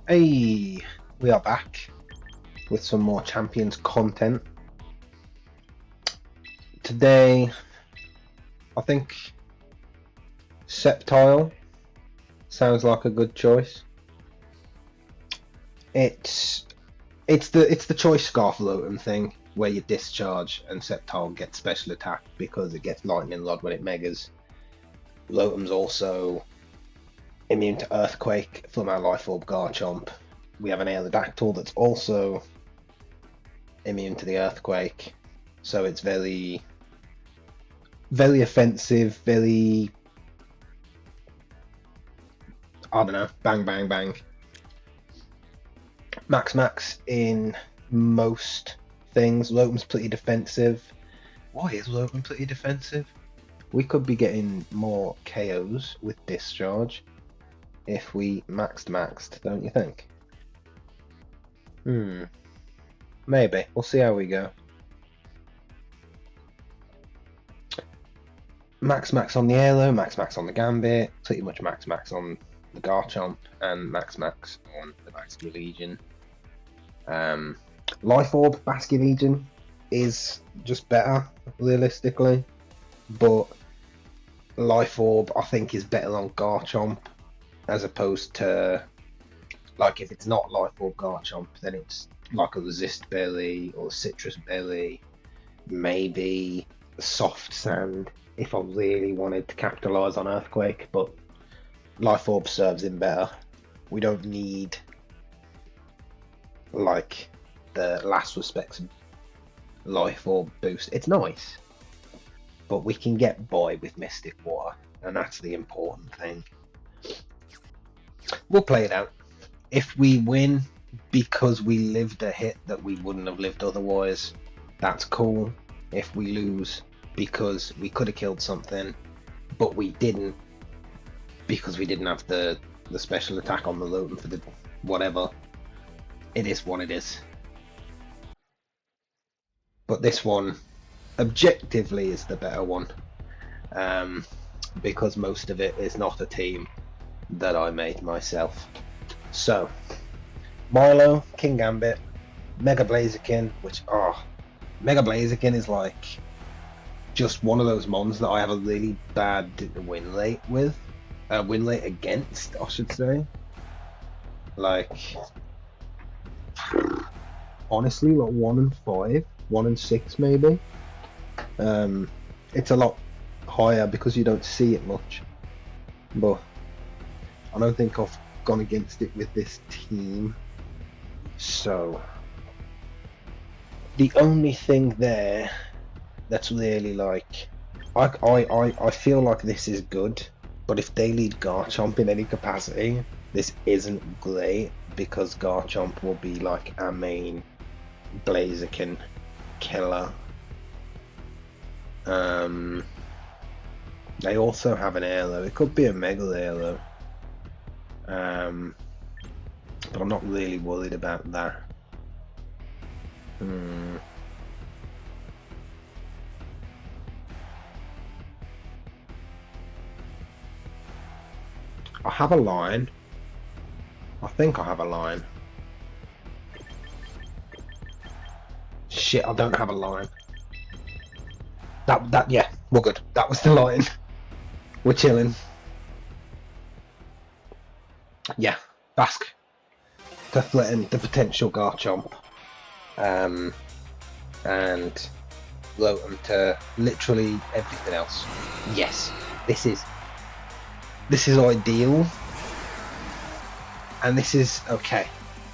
Hey, we are back with some more Champions content. Today, I think Sceptile sounds like a good choice. It's the choice scarf Lotum thing where you discharge and Sceptile gets special attack because it gets lightning rod when it megas. Lotum's also immune to earthquake from our life orb Garchomp. We have an Aerodactyl that's also immune to the earthquake, so it's very offensive, very, I don't know, bang bang bang. Max in most things. Lotum's pretty defensive. Why is Lotum pretty defensive? We could be getting more KOs with discharge if we maxed, don't you think? Maybe. We'll see how we go. Max on the Aero, max on the Gambit, pretty much max on the Garchomp, and max on the Basculegion. Life Orb Basculegion is just better, realistically, but Life Orb I think is better on Garchomp as opposed to, like, if it's not Life Orb Garchomp, then it's like a Resist Berry or a Citrus Berry, maybe Soft Sand if I really wanted to capitalise on Earthquake, but Life Orb serves him better. We don't need, like, the last respects Life Orb boost. It's nice, but we can get by with Mystic Water, and that's the important thing. We'll play it out. If we win because we lived a hit that we wouldn't have lived otherwise, that's cool. If we lose because we could have killed something, but we didn't because we didn't have the special attack on the Lotum for the whatever, it is what it is. But this one, objectively, is the better one, because most of it is not a team that I made myself. So, Milo, King Gambit, Mega Blaziken, which, Mega Blaziken is like just one of those mons that I have a really bad win rate with. Win rate against, I should say. Like, honestly, like 1 in 5, 1 in 6 maybe. It's a lot higher because you don't see it much, but I don't think I've gone against it with this team. So the only thing there that's really like, I feel like this is good, but if they lead Garchomp in any capacity, this isn't great because Garchomp will be like our main Blaziken killer. They also have an Aero. It could be a Mega Aero. But I'm not really worried about that. I have a line. I think I have a line. Shit, I don't have a line. Yeah, we're good. That was the line. We're chilling. Yeah, Bask to threaten the potential Garchomp. And Lotum to literally everything else. Yes, this is ideal, and this is okay.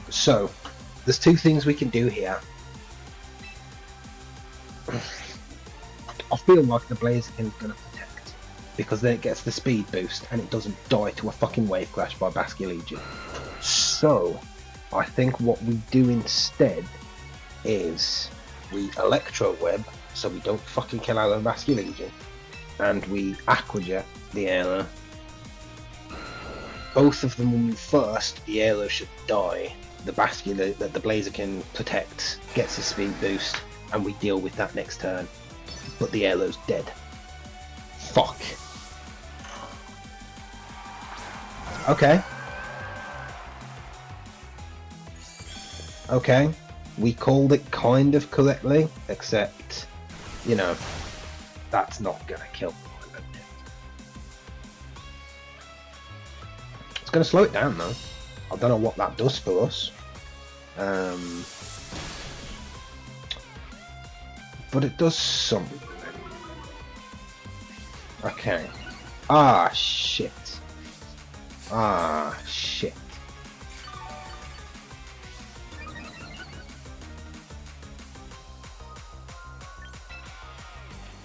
So there's two things we can do here. I feel like the Blaziken's gonna protect because then it gets the speed boost and it doesn't die to a fucking wave crash by Basculegion. So I think what we do instead is we Electro Web so we don't fucking kill our own Basculegion, and we Aqua Jet the Aero. Both of them will move first. The Aero should die. The Blaziken protects, gets a speed boost, and we deal with that next turn. But the Aero's dead. Fuck. Okay. Okay, we called it kind of correctly, except, you know, that's not gonna kill the Milo. It's gonna slow it down though. I don't know what that does for us. But it does something. Okay. Ah, shit. Ah, shit.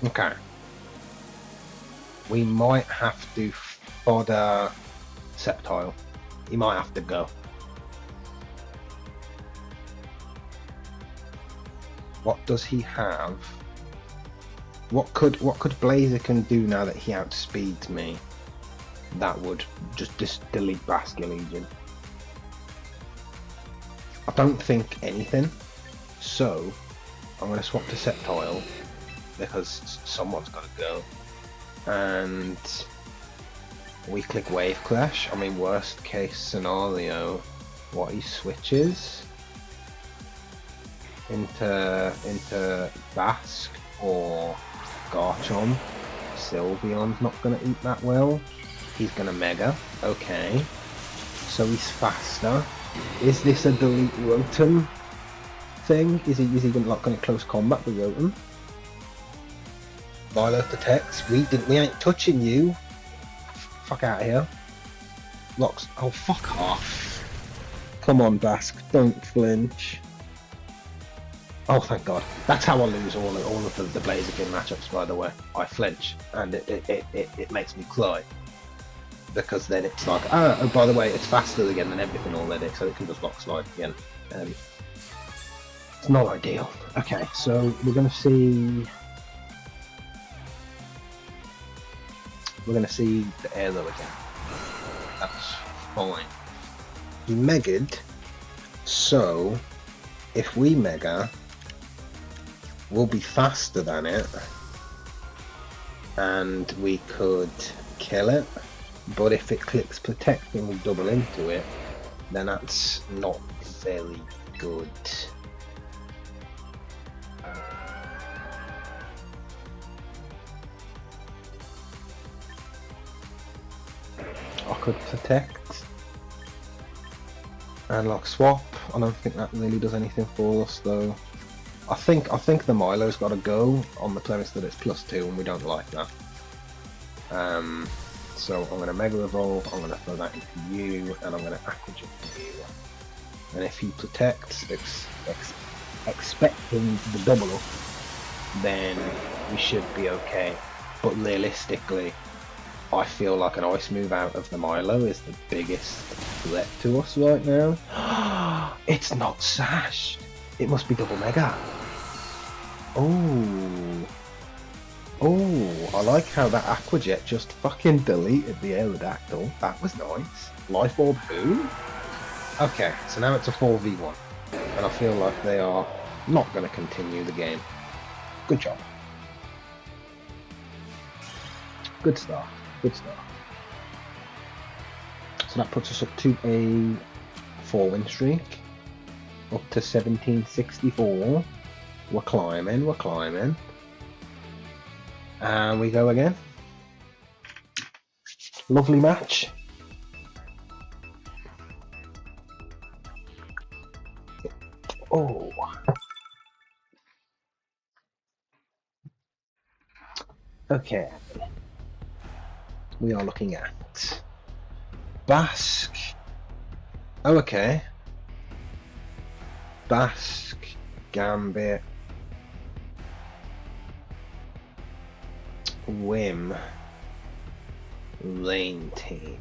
Okay. We might have to fodder Sceptile. He might have to go. What does he have? What could Blaziken do now that he outspeeds me? That would just delete Basket Legion. I don't think anything. So I'm gonna swap to Sceptile because someone's gotta go. And we click Wave Clash. I mean, worst case scenario, what he switches into Basque or Garchomp. Sylveon's not gonna eat that well. He's gonna Mega. Okay. So he's faster. Is this a delete Rotom thing? Is he gonna close combat with Rotom? Milo protects. We ain't touching you. Fuck out of here. Locks. Oh, fuck off. Come on, Basque. Don't flinch. Oh, thank God. That's how I lose all of the Blaziken matchups, by the way. I flinch, and it makes me cry. Because then it's like, oh, by the way, it's faster again than everything already, so it can just lock slide again. It's not ideal. Okay, so we're going to see... We're going to see the Aero again. That's fine. He Mega'd, so if we Mega, we'll be faster than it, and we could kill it. But if it clicks Protect and we double into it, then that's not very good. I could Protect and like swap. I don't think that really does anything for us though. I think the Milo's got to go on the premise that it's +2 and we don't like that. So I'm going to Mega Evolve, I'm going to throw that into you, and I'm going to Aqua Jump you. And if he protects, expecting the double up, then we should be okay. But realistically, I feel like an Ice move out of the Milo is the biggest threat to us right now. It's not Sash. It must be double Mega. Oh. Oh, I like how that Aqua Jet just fucking deleted the Aerodactyl. That was nice. Life Orb who? Okay, so now it's a 4v1. And I feel like they are not going to continue the game. Good job. Good start. Good start. So that puts us up to a 4-win streak. Up to 1764. We're climbing, we're climbing. And we go again. Lovely match. Oh. Okay. We are looking at Basque. Oh, okay. Basque, Gambit, Whim, Lane Team.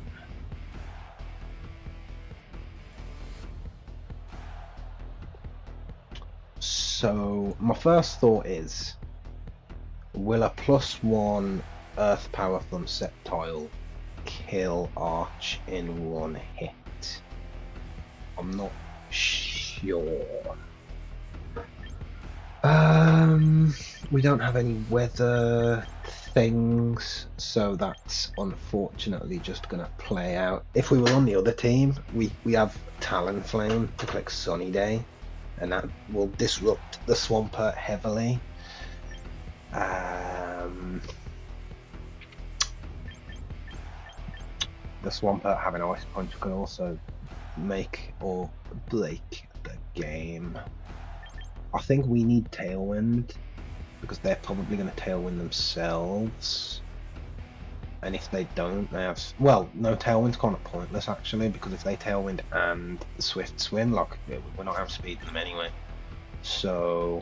So my first thought is, will a +1 Earth Power from Sceptile kill Arch in one hit? I'm not sure. We don't have any weather things, so that's unfortunately just gonna play out. If we were on the other team, we have Talonflame to click Sunny Day, and that will disrupt the Swampert heavily. The Swampert having Ice Punch could also make or break the game. I think we need Tailwind, because they're probably going to Tailwind themselves. And if they don't, they have... Well, no, Tailwind's kind of pointless, actually, because if they Tailwind and the Swift Swim, like, we're not outspeeding them anyway. So...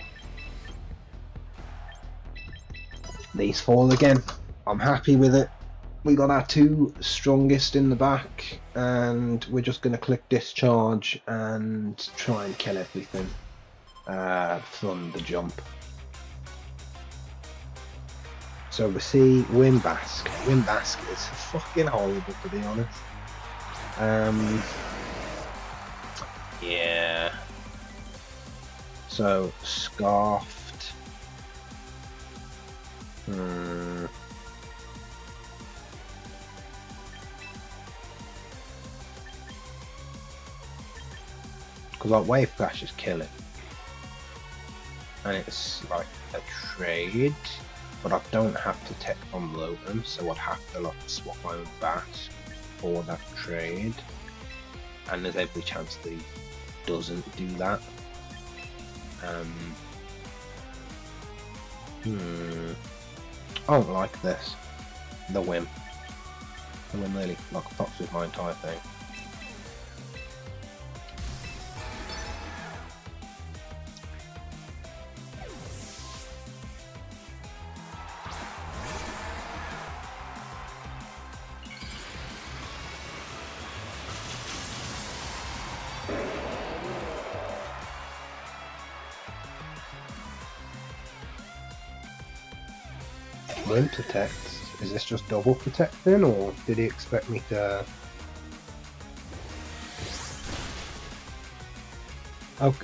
these fall again. I'm happy with it. We got our two strongest in the back, and we're just going to click Discharge and try and kill everything from the jump. So we see Windbask. Windbask is fucking horrible, to be honest. Yeah. So Scarfed. Because like Wave Crash is killing, and it's like a trade. But I don't have to tech on Logan, so I'd have to like swap my own Bass for that trade. And there's every chance that he doesn't do that. I don't like this. The Whim. The Whim really like fucks with my entire thing. Whim protects. Is this just double protecting, or did he expect me to...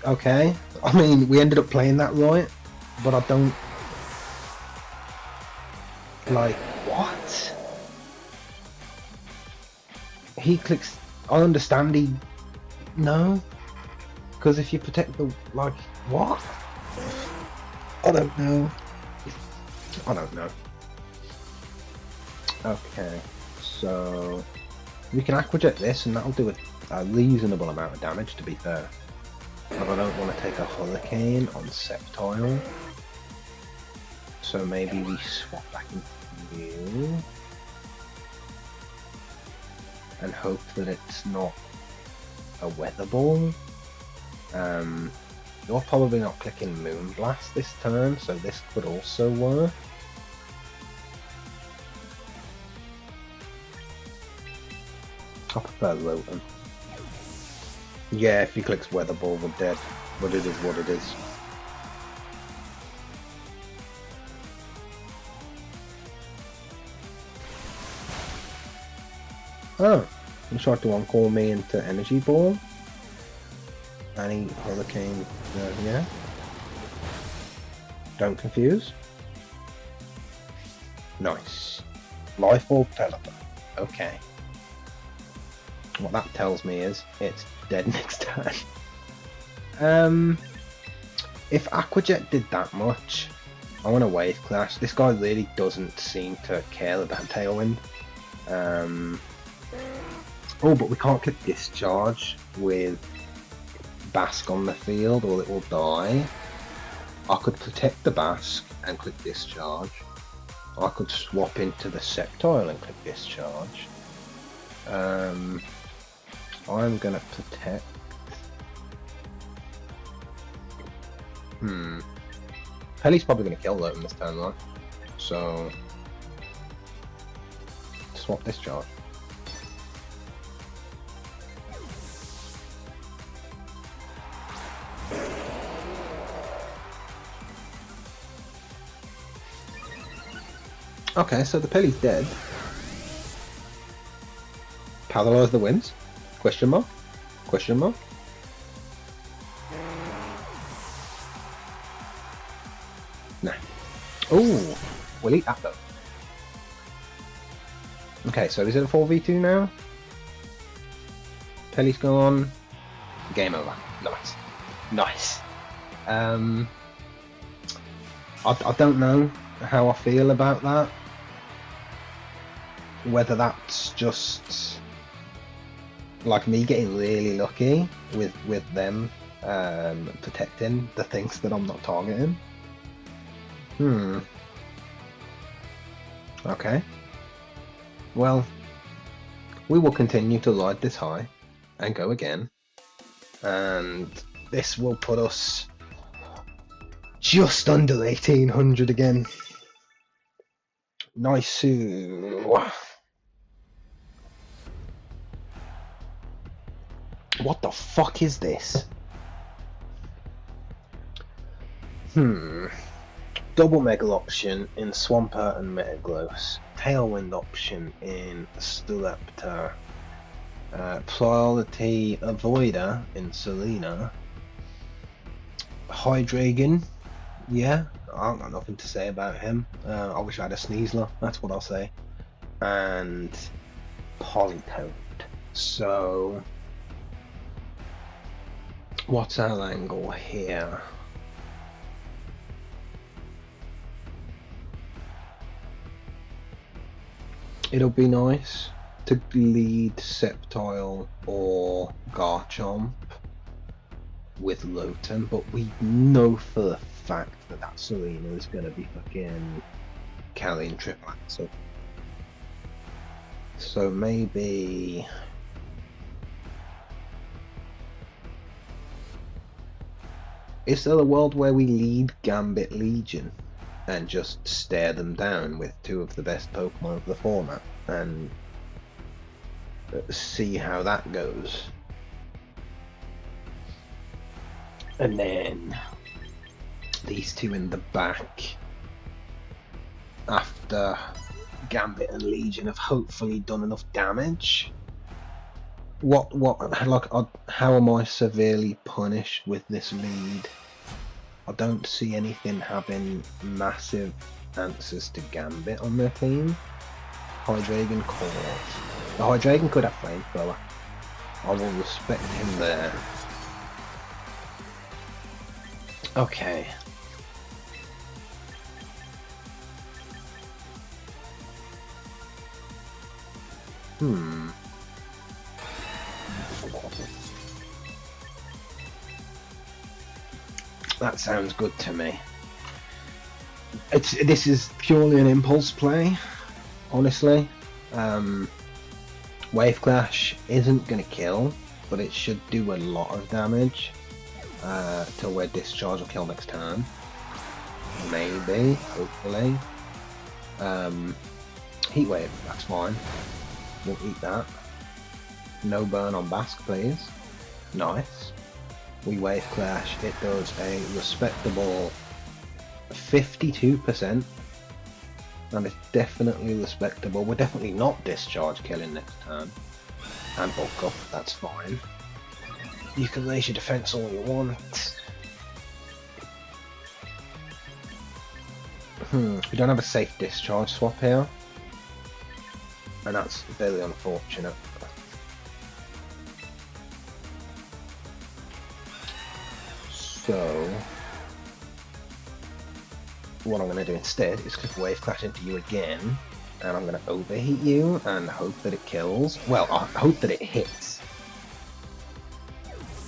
Okay, I mean, we ended up playing that right, but I don't... Like, what? He clicks... I understand he... No? Because if you protect the... Like, what? I don't know. I don't know. Okay, so we can Aqua Jet this, and that'll do a reasonable amount of damage, to be fair. But I don't want to take a Hurricane on Sceptile, so maybe we swap back into you and hope that it's not a Weather Ball. You're probably not clicking Moonblast this turn, so this could also work. I prefer Rotom. Yeah, if he clicks Weather Ball, we're dead. But it is what it is. Oh, he tried to on-call me into Energy Ball. And he Hurricane, yeah. Don't confuse. Nice. Life Orb Pelipper. Okay. What that tells me is it's dead next turn. If Aqua Jet did that much, I want a Wave Clash. This guy really doesn't seem to care about Tailwind. Oh, but we can't click Discharge with Bask on the field, or it will die. I could protect the Bask and click Discharge. I could swap into the Sceptile and click Discharge. I'm gonna protect. Pelly's probably gonna kill Loton this turn, right? So swap Discharge. Okay, so the Pelly's dead. Paralyze the Winds? Question mark? Question mark? Nah. Ooh, we'll eat that though. Okay, so is it a 4v2 now? Pelly's gone. Game over. Nice. Nice. I don't know how I feel about that. Whether that's just like me getting really lucky with them protecting the things that I'm not targeting. Okay. Well, we will continue to ride this high and go again. And this will put us just under 1800 again. Nice. What the fuck is this? Double Mega option in Swampert and Metagross. Tailwind option in Sceptile. Priority Avoider in Selena. Hydreigon. Yeah, I've got nothing to say about him. I wish I had a Sneasler, that's what I'll say. And Politoed. So, what's our angle here? It'll be nice to lead Sceptile or Garchomp with Lothan, but we know for the fact that that Serena is going to be fucking carrying triple axle. So maybe... Is there a world where we lead Gambit Legion and just stare them down with two of the best Pokemon of the format and see how that goes? And then these two in the back after Gambit and Legion have hopefully done enough damage. How am I severely punished with this lead? I don't see anything having massive answers to Gambit on their team. Hydreigon court. The Hydreigon could have Flamethrower. I will respect him there. Okay. That sounds good to me. This is purely an impulse play, honestly. Wave Clash isn't going to kill, but it should do a lot of damage till where Discharge will kill next turn. Maybe, hopefully. Heat Wave, that's fine. We'll eat that. No burn on Basque, please. Nice. We Wave Clash, it does a respectable 52%, and it's definitely respectable. We're definitely not Discharge killing next turn. And bulk up, that's fine. You can raise your defense all you want. We don't have a safe Discharge swap here, and that's very unfortunate. So, what I'm going to do instead is click Wave Clash into you again, and I'm going to overheat you and hope that it kills. Well, I hope that it hits.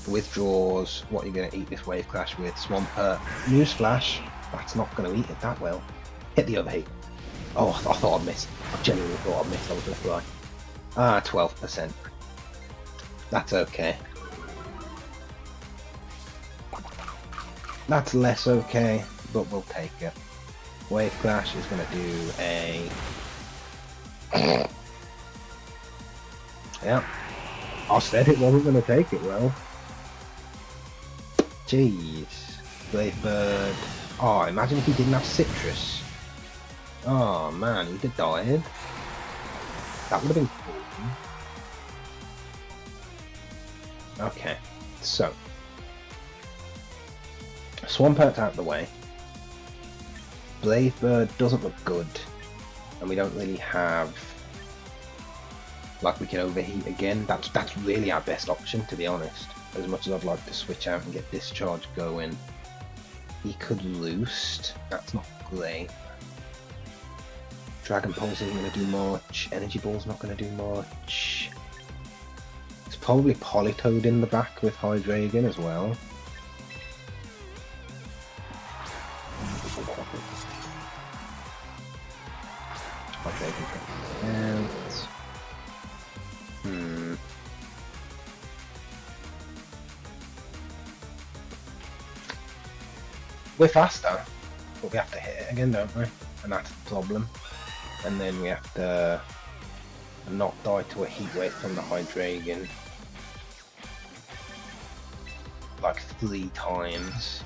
Withdraws. What are you going to eat this Wave Clash with? Swampert. Newsflash. That's not going to eat it that well. Hit the overheat. Oh, I thought I'd missed. I genuinely thought I'd missed. I was going to fly. 12%. That's okay. That's less okay, but we'll take it. Wave Clash is going to do a... Yeah. I said it wasn't going to take it well. Jeez. Brave Bird. Oh, imagine if he didn't have Citrus. Oh man, he'd have died. That would have been cool. Okay, so. Swampert's out the way. Brave Bird doesn't look good, and we don't really have, like, we can overheat again. That's really our best option, to be honest. As much as I'd like to switch out and get Discharge going, He could Roost. That's not great. Dragon Pulse isn't going to do much. Energy Ball's not going to do much. It's probably Politoed in the back with Hydreigon as well. We're faster, but we have to hit it again, don't we? And that's the problem. And then we have to not die to a Heat Wave from the Hydreigon like 3 times.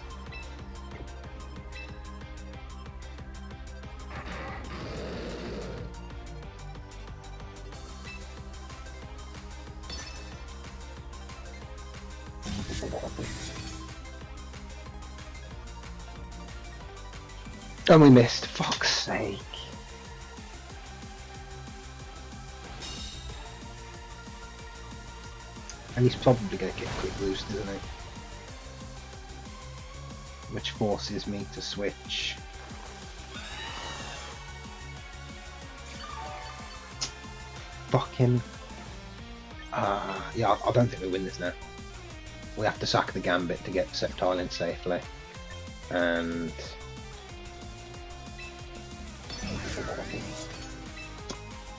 And we missed, fuck's sake. And he's probably going to get quick boost, isn't he? Which forces me to switch. Fucking... yeah, I don't think we win this now. We have to sack the Gambit to get Sceptile in safely. And...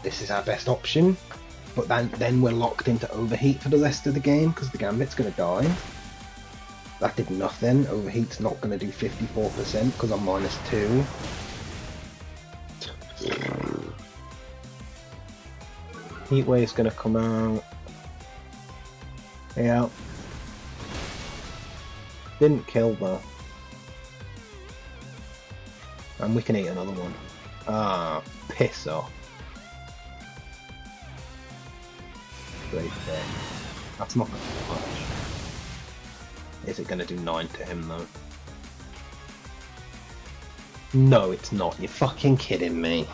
this is our best option, but then we're locked into Overheat for the rest of the game because the Gambit's going to die. That did nothing. Overheat's not going to do 54% because I'm -2. Heat Wave's going to come out. Yeah. Didn't kill though. And we can eat another one. Ah, piss off. Great thing. That's not going to do much. Is it going to do 9 to him though? No, it's not. You're fucking kidding me.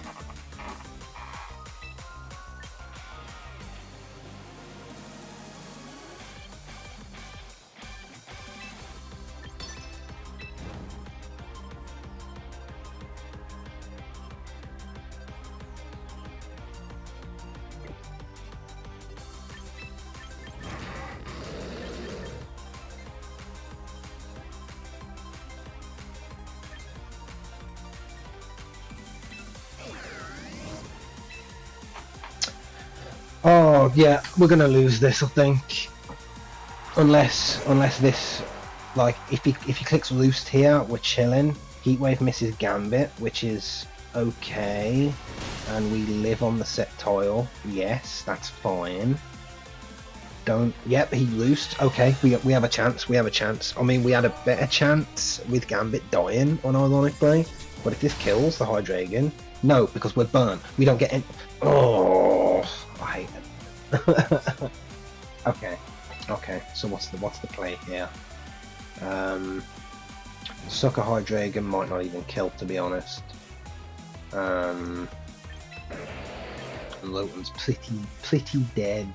Oh yeah, we're gonna lose this, I think. Unless this, like, if he clicks Roost here, we're chilling. Heatwave misses Gambit, which is okay, and we live on the Sceptile. Yes, that's fine. Don't. Yep, he Roost. Okay, we have a chance. We have a chance. I mean, we had a better chance with Gambit dying, unironically. But if this kills the Hydreigon, no, because we're burnt. We don't get any. Oh, I hate it. Okay. So what's the play here? Sucker Hydreigon might not even kill, to be honest. Lotan's pretty dead.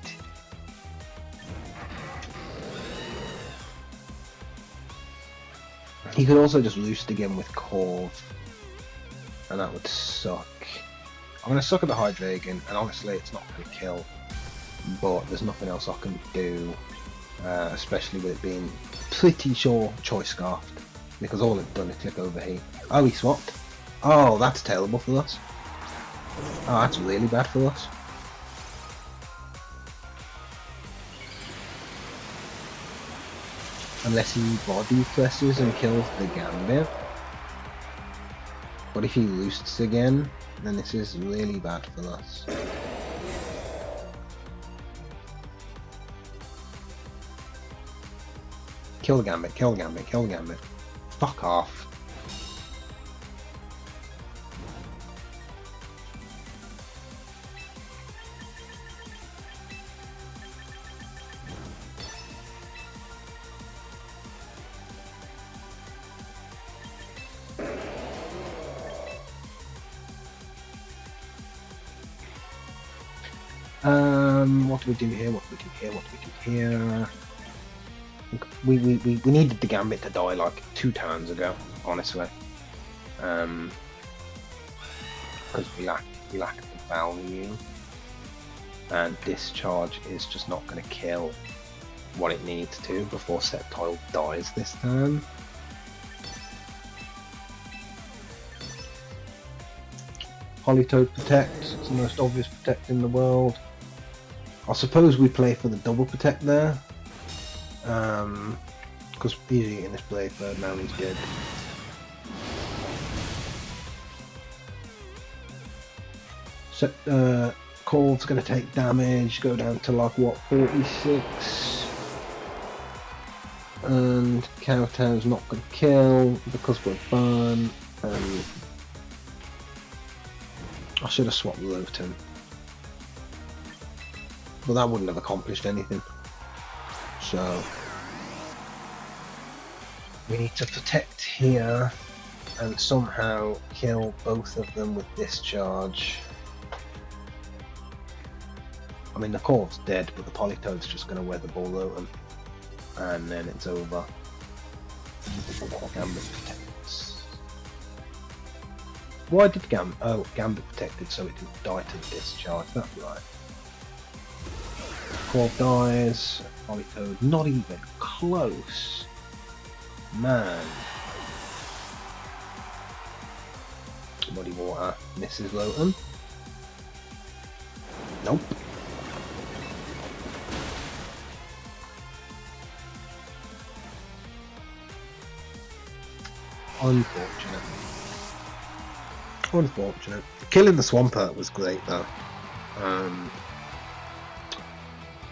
He could also just Roost again with Corv, and that would suck. I'm going to suck at the Hydreigon, and honestly it's not going to kill, but there's nothing else I can do, especially with it being pretty sure Choice Scarfed, because all it's done is click Overheat. Oh, he swapped. Oh, that's terrible for us. Oh, that's really bad for us. Unless he body presses and kills the Gambit. But if he Roosts again, then this is really bad for us. Kill the Gambit, kill the Gambit, kill the Gambit. Fuck off. What do we do here? What do we do here? What do we do here? We needed the Gambit to die like 2 turns ago, honestly. Because we lack the value. And Discharge is just not going to kill what it needs to before Sceptile dies this turn. Polytoad Protect, it's the most obvious Protect in the world. I suppose we play for the double Protect there. Because he's eating this Blade Bird, now he's dead. So, Corv's going to take damage, go down to like what, 46? And Cowtown's not going to kill because we're burnt. I should have swapped Lotum. But that wouldn't have accomplished anything. So we need to protect here and somehow kill both of them with Discharge. I mean, the Corv's dead, but the Polytoad's just going to weather ball Lotum. And then it's over. Gambit protects. Why did Gambit? Oh, Gambit protected so it didn't die to Discharge. That's right. Corv dies. Polytoad not even close. Man. Muddy Water misses Lotum. Nope. Unfortunate. Unfortunate. Killing the Swampert was great though.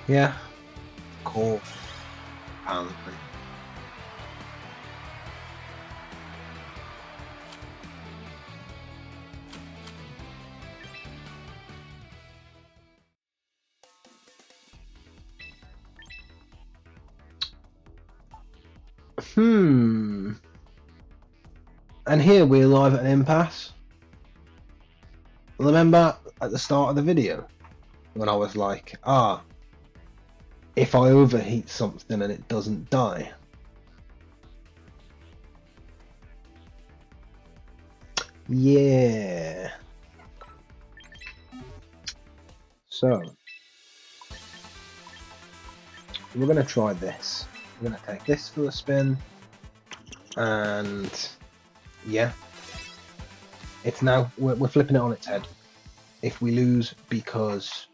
Yeah. Cool. Apparently. And here we're live at an impasse. Remember at the start of the video when I was like, if I overheat something and it doesn't die. Yeah. So we're going to try this. We're going to take this for a spin. And yeah, it's now we're flipping it on its head. If we lose because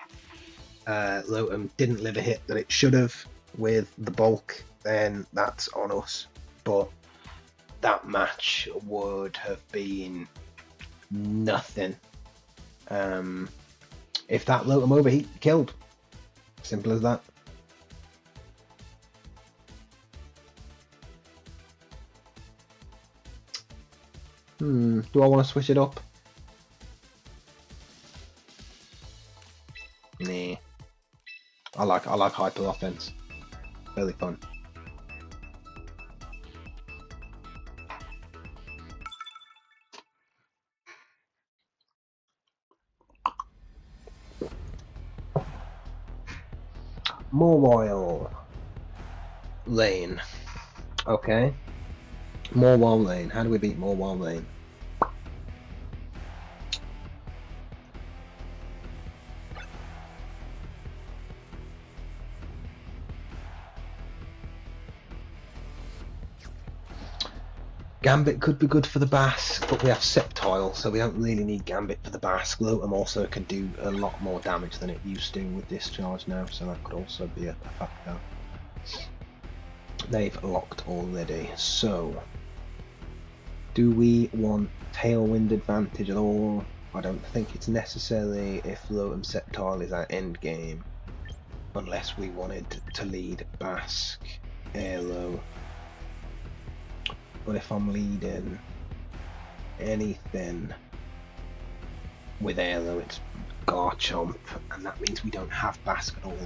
Lotum didn't live a hit that it should have with the bulk, then that's on us. But that match would have been nothing if that Lotum overheat killed. Simple as that. Do I want to switch it up? Nah. I like hyper offense. Really fun. Morwile Lane. Okay. Morwile Lane. How do we beat Morwile Lane? Gambit could be good for the Basque, but we have Sceptile, so we don't really need Gambit for the Basque. Lotum also can do a lot more damage than it used to with Discharge now, so that could also be a factor. They've locked already, so do we want Tailwind advantage at all? I don't think it's necessary if Lotum Sceptile is our end game, unless we wanted to lead Basque Airlow. But if I'm leading anything with Airlow, it's Garchomp, and that means we don't have Basque at all.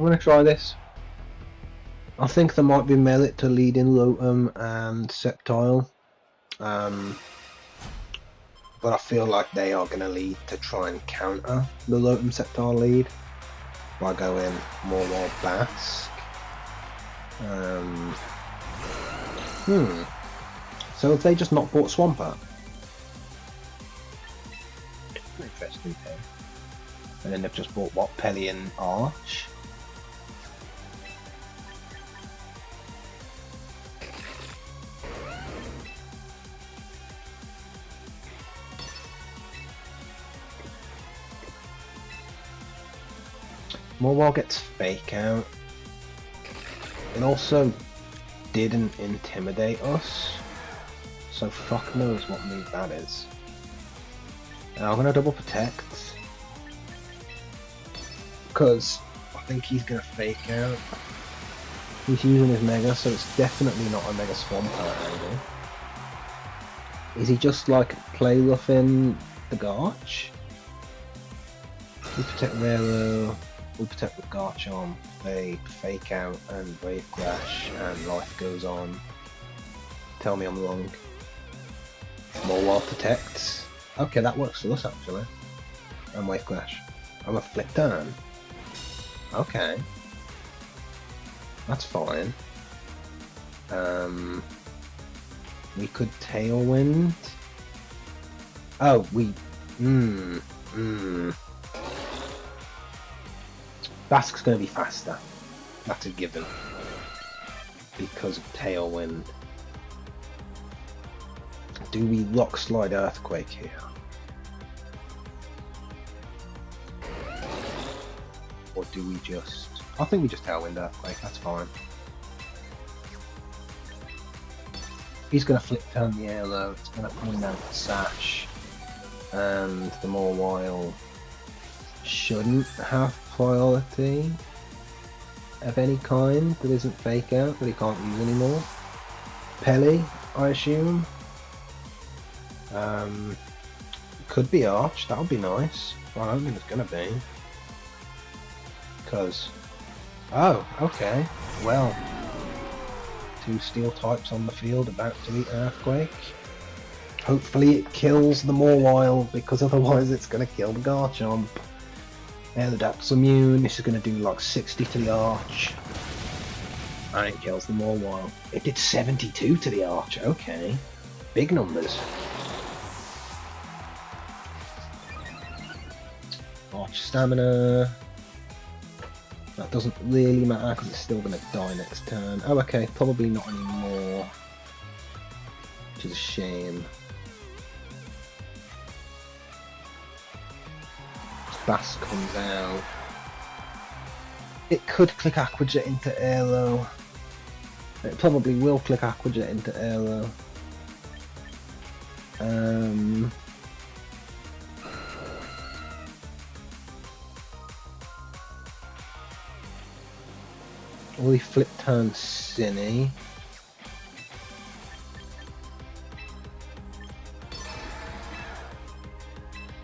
I'm gonna try this. I think there might be merit to leading Lotum and Sceptile. But I feel like they are going to lead to try and counter the Lotum Sceptile lead by going more Wild Basque. So have they just not bought Swampert? Interesting thing. And then they've just bought what? Pelly and Arch? Morwell gets Fake Out. It also didn't intimidate us, so fuck knows what move that is. Now I'm gonna double protect, because I think he's gonna Fake Out. He's using his Mega, so it's definitely not a Mega Swampert angle. Is he just like playluffing the Garch? We protect Raro. We protect with Garchomp, they Fake Out and Wave Crash, and life goes on. Tell me I'm wrong. Morwell protects. Okay, that works for us actually. And Wave Crash. I'm a Flip Turn. Okay. That's fine. We could Tailwind. Oh, we... Basque's going to be faster. That's a given. Because of Tailwind. Do we Rock Slide Earthquake here? Or do we just... I think we just Tailwind Earthquake, that's fine. He's going to Flip Turn the air though. It's going to put him down to Sash. And the Morwell shouldn't have priority of any kind that isn't Fake Out that he can't use anymore. Pelly, I assume. Could be Arch, that would be nice. Well, I don't think it's gonna be. Because... Oh, okay. Well. Two Steel types on the field about to eat Earthquake. Hopefully it kills the Morwell, because otherwise it's gonna kill the Garchomp. The Dap's immune, this is going to do like 60 to the Arch. And it kills the Morwell. It did 72 to the Arch, okay. Big numbers. Arch stamina. That doesn't really matter because it's still going to die next turn. Oh, okay, probably not anymore. Which is a shame. Bass comes out. It could click Aqua Jet into Aero. It probably will click Aqua Jet into Aero. Will he Flip Turn Cine?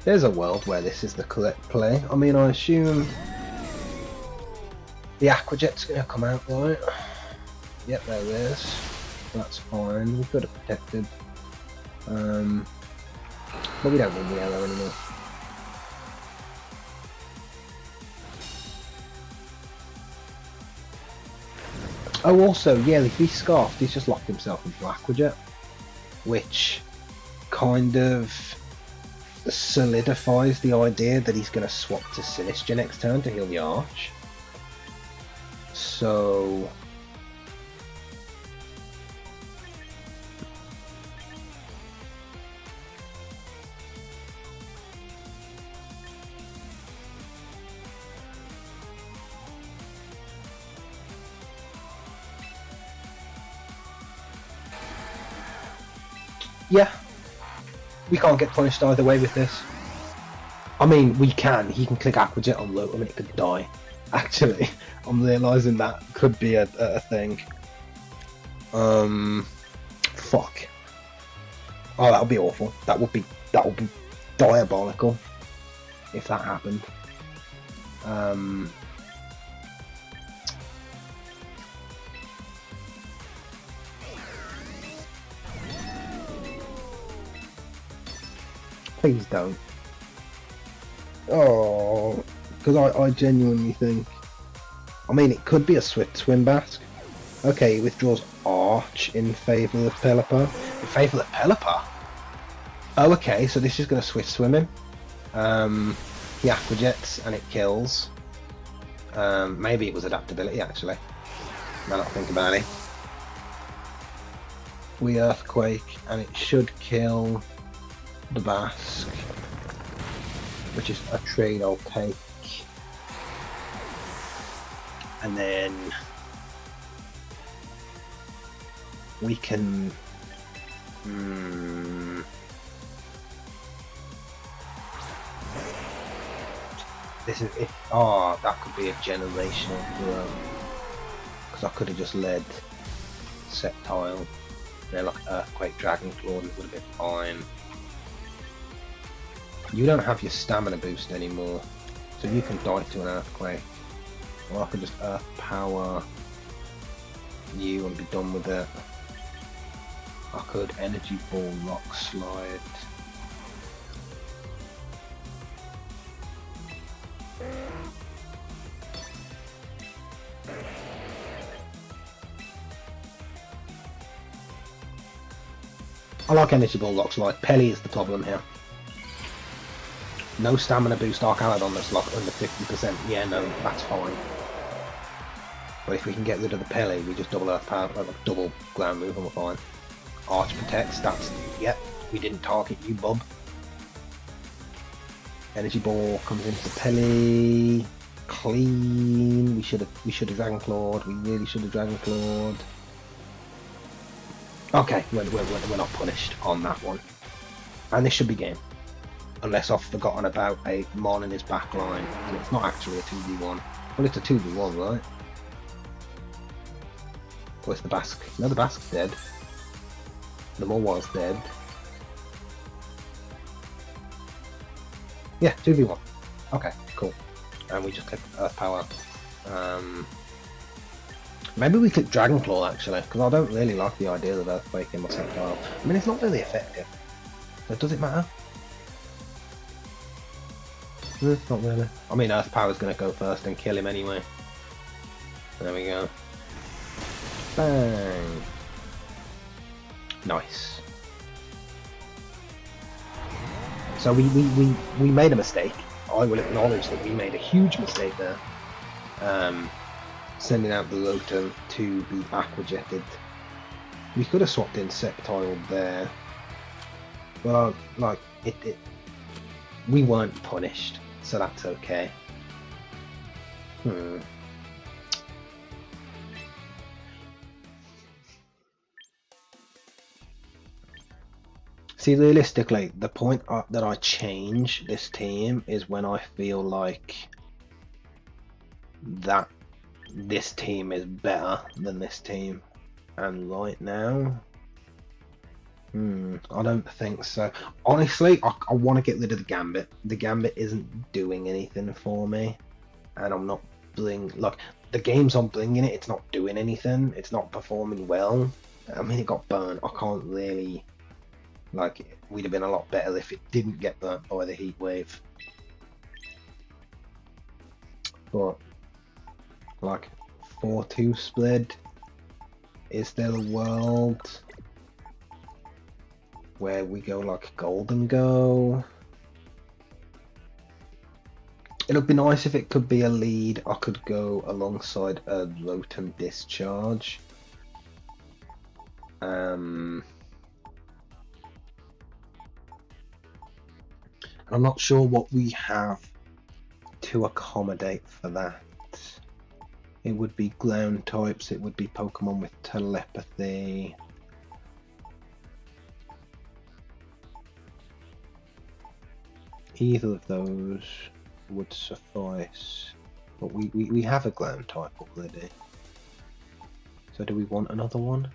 There's a world where this is the correct play. I mean, I assume the Aqua Jet's going to come out, right? Yep, there it is. That's fine. We've got it protected. But we don't need the yellow anymore. Oh, also, yeah, if he's Scarfed, he's just locked himself into Aqua Jet, which kind of solidifies the idea that he's going to swap to Sinistcha next turn to heal the Arch. So... yeah. We can't get punished either way with this. I mean, we can. He can click Aqua Jet on Lotum and it could die. Actually, I'm realising that could be a thing. Fuck. Oh, that would be awful. That would be diabolical if that happened. Please don't. Oh, because I genuinely think... I mean, it could be a Swift Swim Basque. Okay, he withdraws Arch in favour of Pelipper. In favour of Pelipper? Oh, okay, so this is going to Swift Swim him. He Aquajets and it kills. Maybe it was adaptability, actually. Now that I think about it. We Earthquake, and it should kill the Basque, which is a trade I'll take. And then we can... This is if that could be a generational throw, because I could have just led Sceptile, then like Earthquake, Dragon Claw, and it would have been fine. You don't have your stamina boost anymore, so you can die to an Earthquake. Or I could just Earth Power you and be done with it. I could Energy Ball, Rock Slide. I like Energy Ball, Rock Slide. Pelly is the problem here. No stamina boost Arcanodon that's like under 50%. Yeah, no, that's fine. But if we can get rid of the Pelly, we just double Earth Power, like double ground move and we're fine. Arch protects, that's... Yep, we didn't target you, bub. Energy Ball comes into the Pelly. Clean. We should have Dragon Clawed. We really should have Dragon Clawed. Okay, we're not punished on that one. And this should be game. Unless I've forgotten about a Mon in his back line, and it's not actually a 2v1. Well, it's a 2v1, right? Where's the Basque? No, the Basque's dead. The Morwal's dead. Yeah, 2v1. Okay, cool. And we just click Earth Power. Maybe we click Dragon Claw actually, because I don't really like the idea of Earthquake in my Sceptile. I mean, it's not really effective. But does it matter? Not really. I mean, Earth Power's going to go first and kill him anyway. There we go. Bang! Nice. So we made a mistake. I will acknowledge that we made a huge mistake there. Sending out the Rotom to be aquajetted. We could have swapped in Sceptile there. Well, like, we weren't punished, so that's okay. See, realistically, the point that I change this team is when I feel like that this team is better than this team. And right now, I don't think so. Honestly, I want to get rid of the Gambit. The Gambit isn't doing anything for me. And I'm not like, the games I'm bringing it, it's not doing anything. It's not performing well. I mean, it got burnt. I can't really... Like, it would have been a lot better if it didn't get burnt by the heat wave. But, like, 4-2 split. Is there a world where we go like Golden Go? It would be nice if it could be a lead. I could go alongside a Rotom Discharge. I'm not sure what we have to accommodate for that. It would be ground types, it would be Pokemon with telepathy. Either of those would suffice. But we have a ground type already. So do we want another one?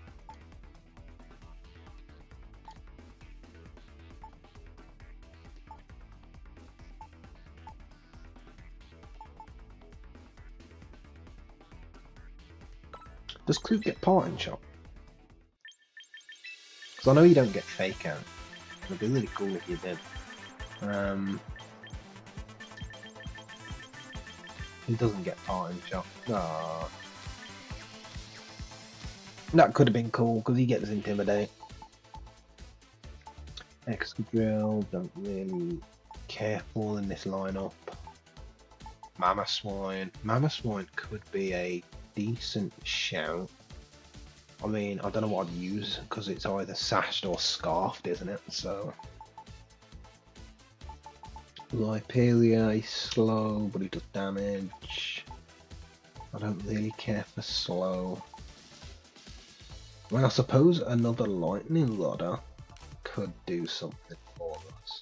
Does Clute get Parting Shot? Because I know you don't get Fake Out. It'd be really cool if you did. He doesn't get time shot. Ah, that could have been cool because he gets intimidate. Excadrill, don't really care for in this lineup. Mammoth Swine could be a decent shout. I mean, I don't know what I'd use because it's either sashed or scarfed, isn't it? So Lipelia, he's slow, but he does damage. I don't really care for slow. Well, I suppose another lightning rodder could do something for us.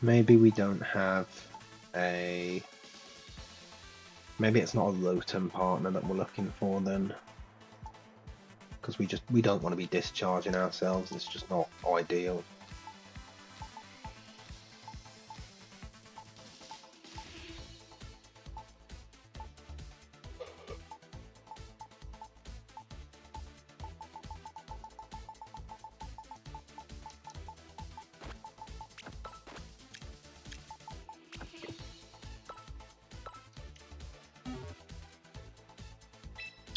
Maybe we don't have a... Maybe it's not a Rotom partner that we're looking for then. Because we don't want to be discharging ourselves, it's just not ideal.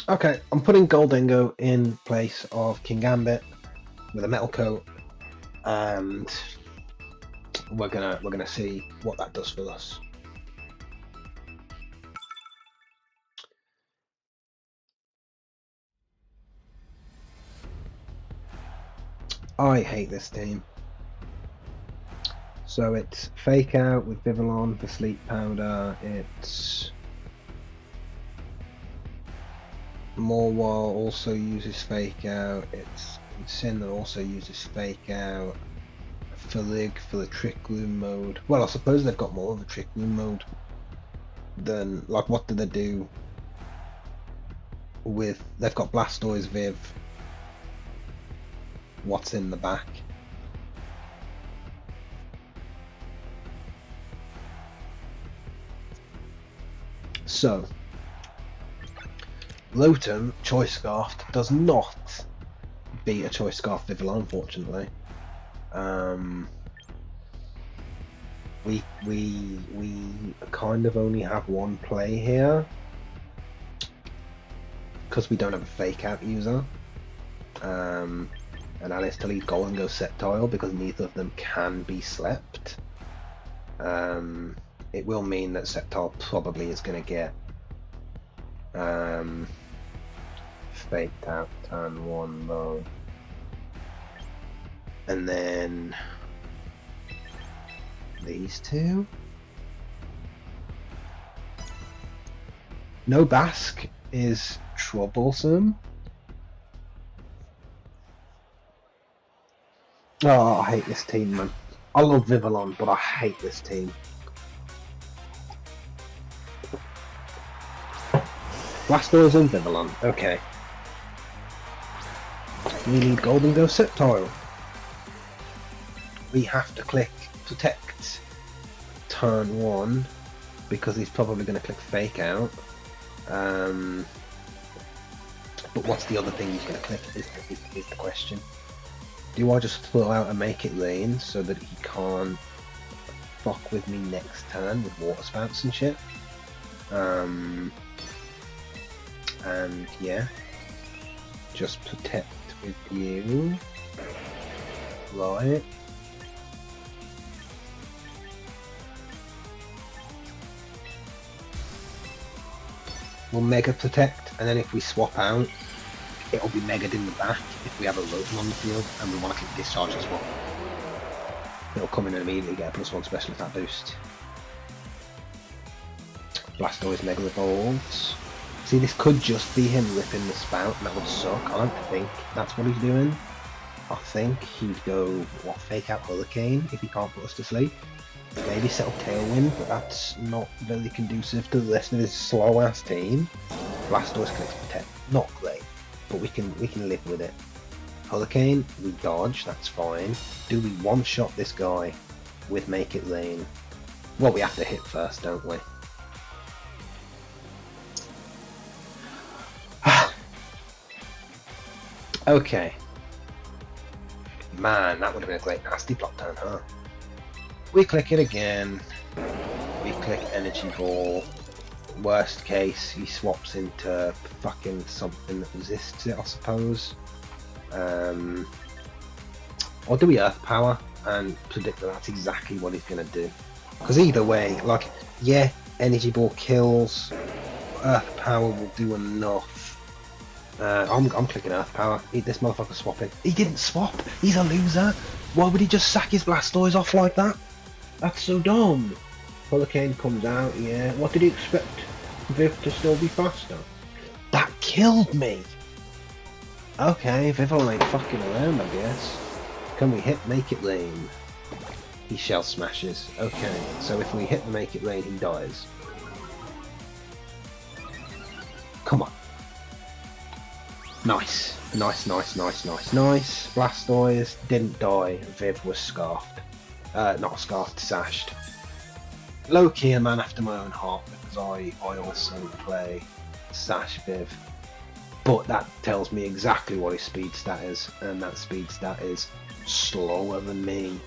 Okay, I'm putting Goldingo in place of King Gambit with a metal coat, and we're gonna see what that does for us. I hate this team. So it's Fake Out with Vivillon for Sleep Powder. It's Morwell also uses Fake Out. It's Sin that also uses Fake Out. Falig for the Trick Room mode. Well, I suppose they've got more of a Trick Room mode than, like, what do they do with... They've got Blastoise, Viv. What's in the back? So, Rotom, Choice Scarfed, does not beat a Choice Scarfed Vivillon, unfortunately. We kind of only have one play here because we don't have a Fake Out user, and that is to leave Golden go Sceptile because neither of them can be slept. It will mean that Sceptile probably is going to get Faked Out turn 1 though. And then these two. No Basque is troublesome. Oh, I hate this team, man. I love Vivillon, but I hate this team. Blastoise and Vivillon, okay. We need Golden Go Sceptile. We have to click Protect turn 1 because he's probably going to click Fake Out. But what's the other thing he's going to click is the question. Do I just throw out and make it rain so that he can't fuck with me next turn with water spouts and shit? And yeah, just protect with you, right? We'll Mega Protect, and then if we swap out, it'll be Mega'd in the back if we have a Rotom on the field and we want to click Discharge and swap. It'll come in and immediately get a +1 special attack boost. Blastoise Mega Evolves. See, this could just be him ripping the spout, and that would suck. I don't think that's what he's doing. I think he'd go, what, fake out Hurricane if he can't put us to sleep. Maybe settle Tailwind, but that's not very conducive to the rest of his slow-ass team. Blastoise clicks Protect, not great, but we can live with it. Hurricane, we dodge, that's fine. Do we one-shot this guy with Make It Rain? Well, we have to hit first, don't we? Okay. Man, that would have been a great nasty block turn, huh? We click it again. We click Energy Ball. Worst case, he swaps into fucking something that resists it, I suppose. Or do we Earth Power and predict that that's exactly what he's going to do? Because either way, like, yeah, Energy Ball kills. Earth Power will do enough. I'm clicking Earth Power. This motherfucker swapping. He didn't swap. He's a loser. Why would he just sack his Blastoise off like that? That's so dumb. Hurricane comes out, yeah. What did he expect? Viv to still be faster? That killed me! Okay, Viv ain't fucking around, I guess. Can we hit Make It Rain? He Shell Smashes. Okay, so if we hit the Make It Rain, he dies. Come on. Nice. Nice. Blastoise didn't die. Viv was scarfed. Not scarfed, sashed. Low-key a man after my own heart, because I also play Sash Viv. But that tells me exactly what his speed stat is, and that speed stat is slower than me.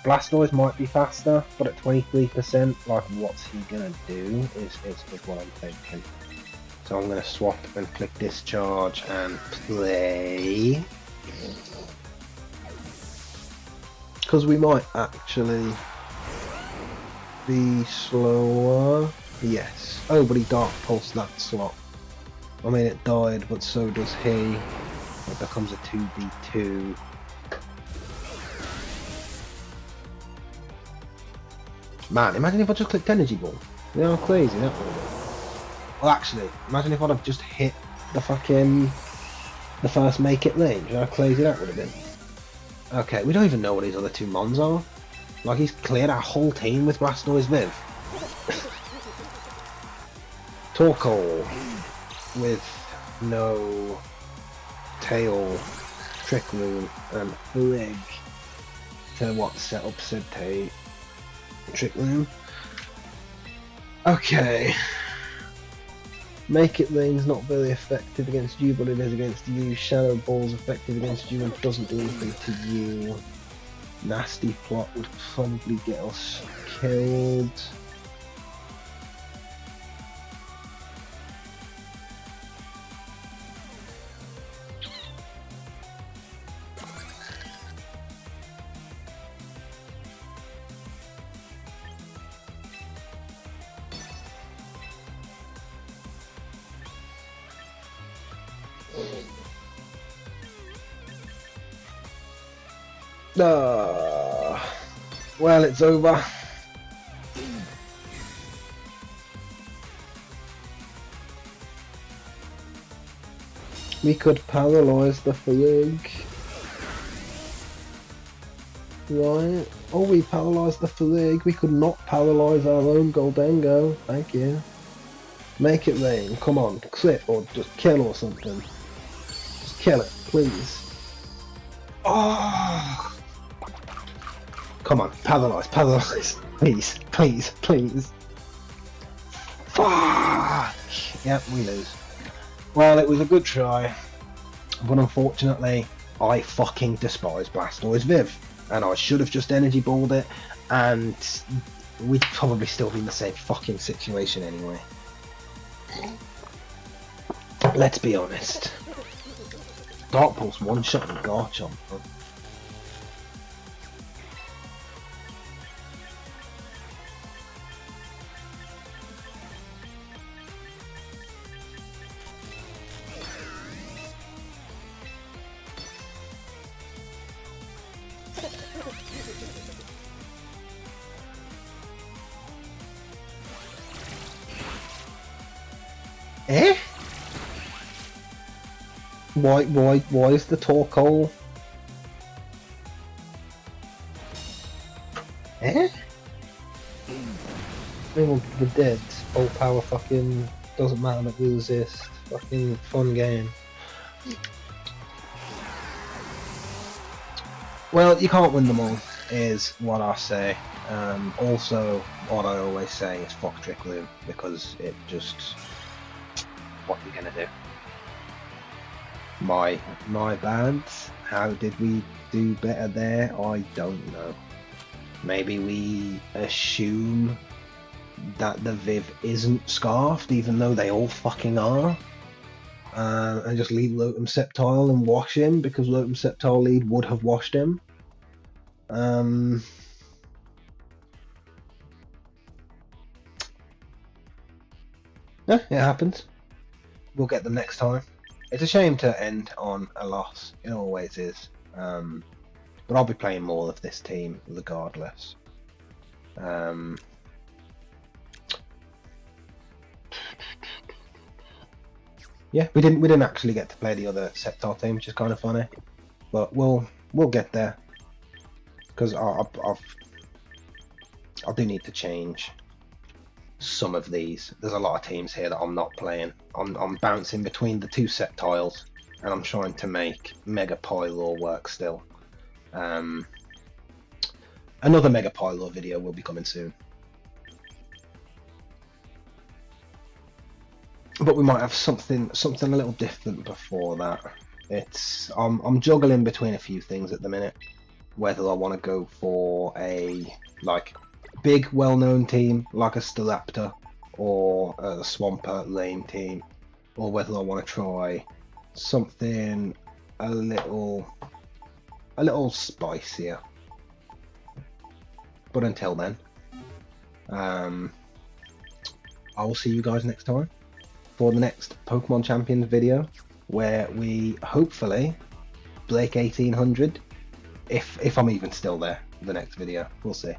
Blastoise might be faster, but at 23%, like, what's he gonna do is what I'm thinking. So I'm gonna swap and click Discharge and play. Because we might actually be slower. Yes. Oh, but he Dark Pulsed that slot. I mean, it died, but so does he. It becomes a 2v2. Man, imagine if I just clicked Energy Ball. You know how crazy that would have been. Well, actually, imagine if I'd have just hit the first Make It Rain. You know how crazy that would have been. Okay, we don't even know what his other two Mons are. Like, he's cleared our whole team with Blastoise Viv. Torkoal with no Tail, Trick Room, and Flig to what set up Sceptile. Trick Room. Okay. Make It Rain's not very effective against you, but it is against you. Shadow Ball's effective against you and doesn't do anything to you. Nasty Plot would probably get us killed. Well, it's over. We could paralyze the Flig. Right. Oh, we paralyzed the Flig. We could not paralyze our own Goldengo. Thank you. Make It Rain. Come on. Crit or just kill or something. Just kill it, please. Oh! Come on, paralyze, please, please. Fuck! Yep, we lose. Well, it was a good try, but unfortunately, I fucking despise Blastoise Viv, and I should have just Energy Balled it, and we'd probably still be in the same fucking situation anyway. Let's be honest. Dark Pulse one-shot and Garchomp. Eh? Why is the Torkoal? Eh? Well, the dead. Full power fucking doesn't matter that we exist. Fucking fun game. Well, you can't win them all, is what I say. Also, what I always say is fuck Trick Room, because it just... What are you gonna do? My bad. How did we do better there? I don't know. Maybe we assume that the Viv isn't scarfed, even though they all fucking are. And just leave Lotum Sceptile and wash him, because Lotum Sceptile lead would have washed him. Yeah, it happens. We'll get them next time. It's a shame to end on a loss. It always is. But I'll be playing more of this team regardless. Yeah, we didn't actually get to play the other Sceptile team, which is kind of funny. But we'll get there, because I do need to change some of these. There's a lot of teams here that I'm not playing. I'm bouncing between the two Sceptiles, and I'm trying to make Mega Pylor work still. Another Mega Pylor video will be coming soon. But we might have something a little different before that. It's I'm juggling between a few things at the minute. Whether I want to go for a big well-known team like a Staraptor or a Swampert lane team, or whether I want to try something a little spicier. But until then, I will see you guys next time for the next Pokemon Champions video, where we hopefully break 1800. If I'm even still there, the next video, we'll see.